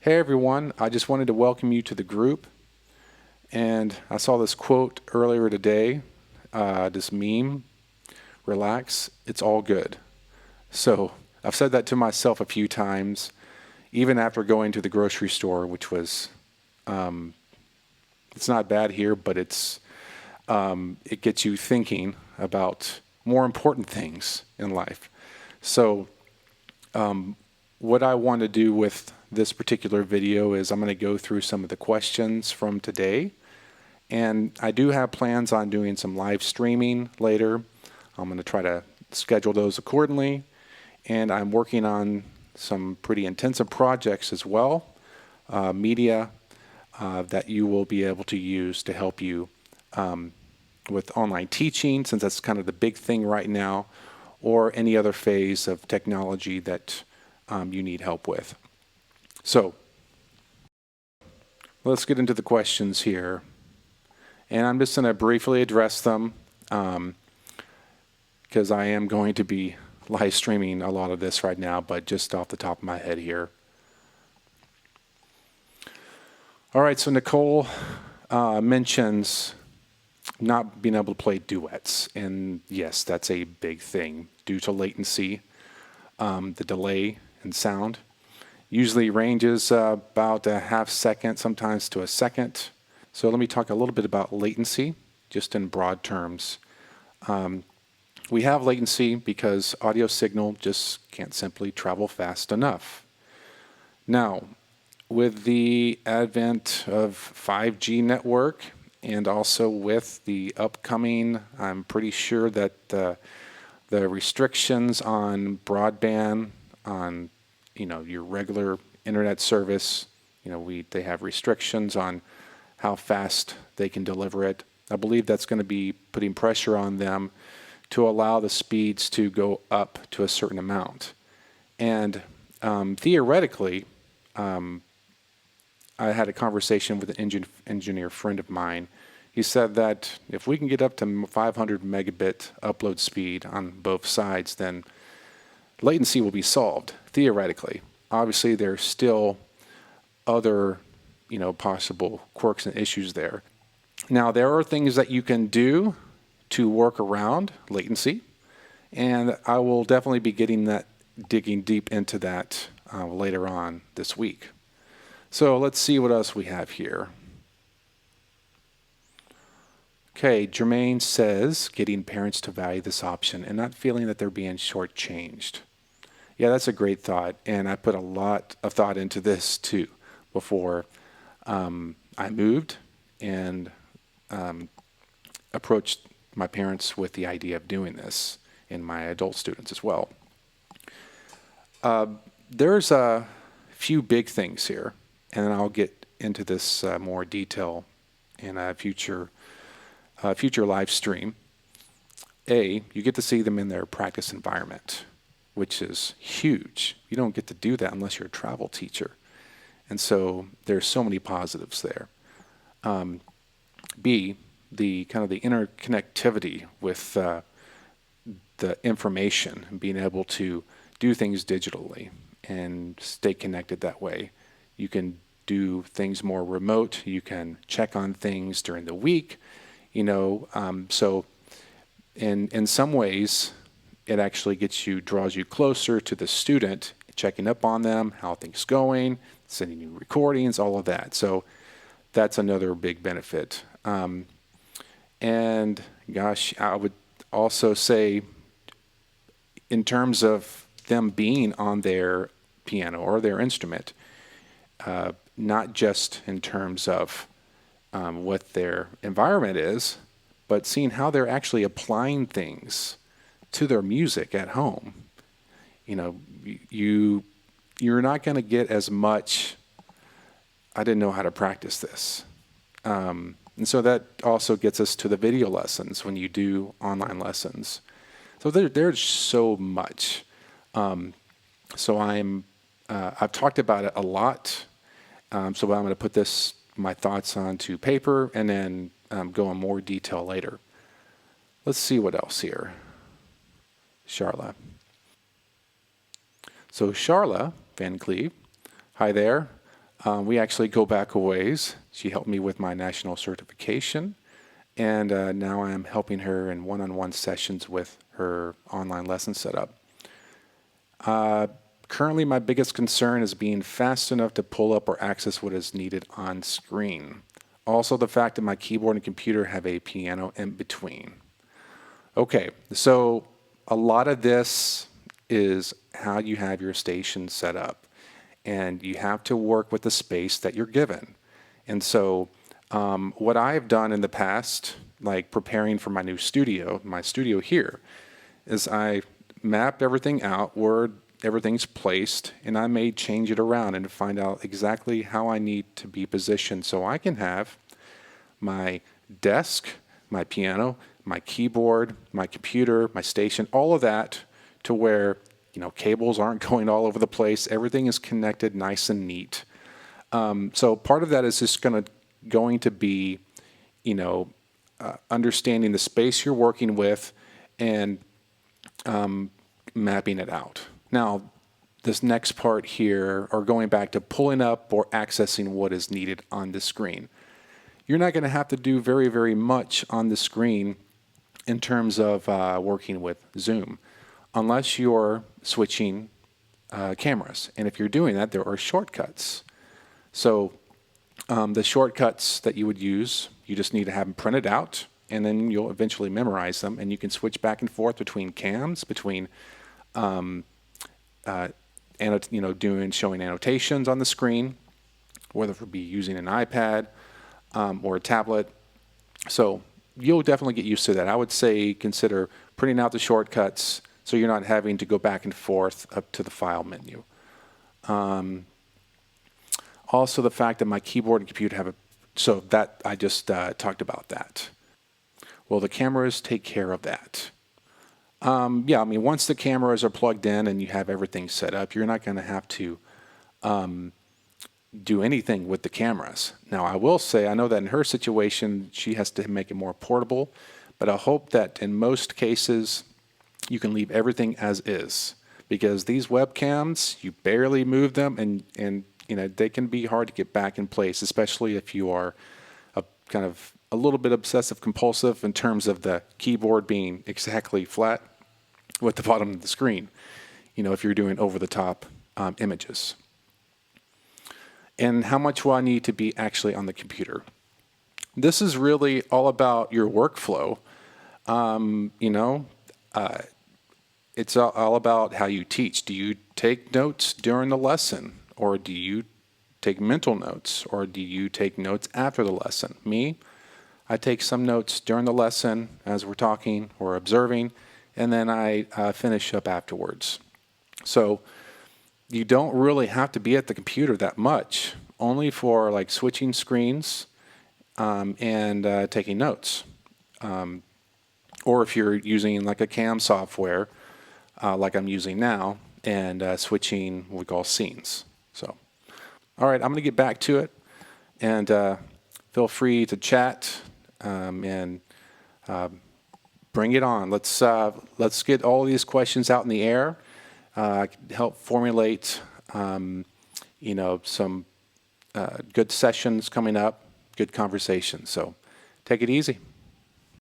Hey everyone, I just wanted to welcome you to the group. And I saw this quote earlier today, this meme, relax, it's all good. So I've said that to myself a few times, even after going to the grocery store, which was, it's not bad here, but it gets you thinking about more important things in life. So what I want to do with this particular video is I'm going to go through some of the questions from today. And I do have plans on doing some live streaming later. I'm going to try to schedule those accordingly. And I'm working on some pretty intensive projects as well, media that you will be able to use to help you with online teaching, since that's kind of the big thing right now, or any other phase of technology that you need help with. So let's get into the questions here. And I'm just going to briefly address them because I am going to be live streaming a lot of this right now, but just off the top of my head here. All right, so Nicole mentions not being able to play duets. And yes, that's a big thing due to latency, the delay in sound. Usually ranges about a half second, sometimes to a second. So let me talk a little bit about latency, just in broad terms. We have latency because audio signal just can't simply travel fast enough. Now, with the advent of 5G network and also with the upcoming, I'm pretty sure that the restrictions on broadband, on your regular internet service, they have restrictions on how fast they can deliver it. I believe that's going to be putting pressure on them to allow the speeds to go up to a certain amount. And theoretically, I had a conversation with an engineer friend of mine. He said that if we can get up to 500 megabit upload speed on both sides, then latency will be solved, theoretically. Obviously, there's still other possible quirks and issues there. Now, there are things that you can do to work around latency, and I will definitely be digging deep into that later on this week. So let's see what else we have here. Okay, Jermaine says, getting parents to value this option and not feeling that they're being shortchanged. Yeah, that's a great thought, and I put a lot of thought into this too before I moved and approached my parents with the idea of doing this, and my adult students as well. There's a few big things here, and I'll get into this more detail in a future live stream. You get to see them in their practice environment, which is huge. You don't get to do that unless you're a travel teacher. And so there's so many positives there. B, the kind of the interconnectivity with the information and being able to do things digitally and stay connected that way. You can do things more remote. You can check on things during the week, so in some ways, it actually draws you closer to the student, checking up on them, how things going, sending you recordings, all of that. So that's another big benefit. And gosh, I would also say, in terms of them being on their piano or their instrument, not just in terms of what their environment is, but seeing how they're actually applying things to their music at home. You're not going to get as much, I didn't know how to practice this. And so that also gets us to the video lessons when you do online lessons. So there's so much. So I've talked about it a lot. So I'm going to put my thoughts onto paper and then go in more detail later. Let's see what else here. Charla. So Charla Van Cleve, hi there. We actually go back a ways. She helped me with my national certification, and now I'm helping her in one-on-one sessions with her online lesson setup. Currently, my biggest concern is being fast enough to pull up or access what is needed on screen. Also, the fact that my keyboard and computer have a piano in between. Okay, so a lot of this is how you have your station set up, and you have to work with the space that you're given. And so what I've done in the past, like preparing for my new studio, my studio here, is I mapped everything out where everything's placed, and I may change it around and find out exactly how I need to be positioned so I can have my desk, my piano, my keyboard, my computer, my station, all of that to where, you know, cables aren't going all over the place. Everything is connected nice and neat. So part of that is just going to be, you know, understanding the space you're working with and mapping it out. Now, this next part here, or going back to pulling up or accessing what is needed on the screen. You're not going to have to do very, very much on the screen in terms of working with Zoom, unless you're switching cameras. And if you're doing that, there are shortcuts. So the shortcuts that you would use, you just need to have them printed out, and then you'll eventually memorize them, and you can switch back and forth between cams, between showing annotations on the screen, whether it be using an iPad or a tablet. So you'll definitely get used to that. I would say consider printing out the shortcuts so you're not having to go back and forth up to the file menu. Also, the fact that my keyboard and computer have so that I just talked about that. Well, the cameras take care of that. Yeah, I mean, once the cameras are plugged in and you have everything set up, you're not going to have to do anything with the cameras. Now, I will say, I know that in her situation, she has to make it more portable, but I hope that in most cases, you can leave everything as is, because these webcams, you barely move them, and you know, they can be hard to get back in place, especially if you are a little bit obsessive compulsive in terms of the keyboard being exactly flat with the bottom of the screen, you know, if you're doing over-the-top images. And how much will I need to be actually on the computer? This is really all about your workflow. It's all about how you teach. Do you take notes during the lesson? Or do you take mental notes? Or do you take notes after the lesson? Me, I take some notes during the lesson as we're talking or observing, and then I finish up afterwards. So you don't really have to be at the computer that much, only for like switching screens and taking notes. Or if you're using like a cam software, like I'm using now, and switching what we call scenes. So, all right, I'm going to get back to it, and feel free to chat and bring it on. Let's get all these questions out in the air. Help formulate, some good sessions coming up, good conversations. So, take it easy.